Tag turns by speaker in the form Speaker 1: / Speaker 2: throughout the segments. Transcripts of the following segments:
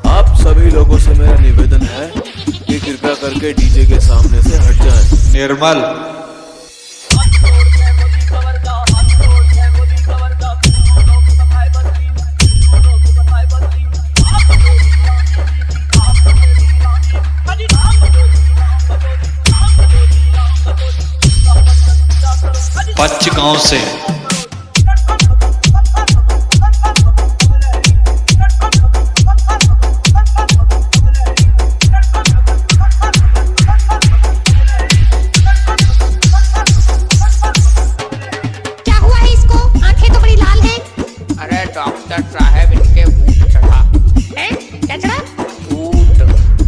Speaker 1: आप सभी लोगों से मेरा निवेदन है कि कृपया करके डीजे के सामने से हट जाएं।
Speaker 2: निर्मल पच्च गांव से
Speaker 3: डॉक्टर साहब इनके भूत चढ़ा
Speaker 4: हैं? क्या चढ़ा?
Speaker 3: भूत।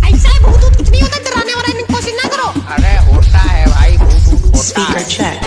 Speaker 4: ऐसा है, भूत ऊत कुछ नहीं होता, डराने वाला है, कोशिश ना करो।
Speaker 3: अरे होता है भाई, भूत होता है।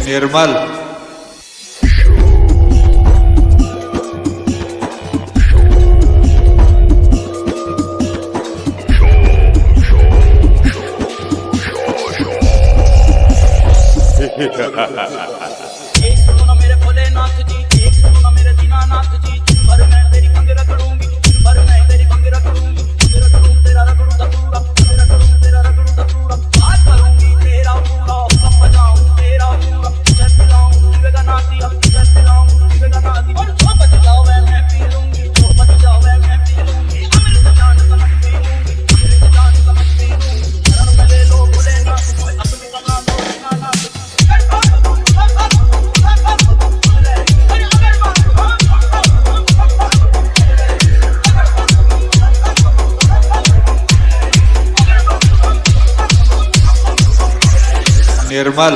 Speaker 2: निर्मल
Speaker 5: एक सुनो ना मेरे भोलेनाथ जी, एक सुनो ना मेरे दीनानाथ जी, भर मैं तेरी कंग रगड़ूंगी, भर मैं तेरी कंग रगड़ूंगी, तेरा रगड़ू दपूरा, तेरा रगड़ू तेरा रगड़ू दपूरा, आज करूंगी तेरा पूरा, कब बजाऊं तेरा पूरा, जब दिलाऊं दिवेगा नाती, अब जब दिलाऊं दिवेगा नाती, और जो बच जावे मैं पी लूंगी, जो बच जावे मैं पी लूंगी, अमृत जान समझ पी लूंगी, अमृत जान समझ पी लूंगी, शरण में ले लो भोलेनाथ, अपनी कमला दो दीनानाथ।
Speaker 2: निर्मल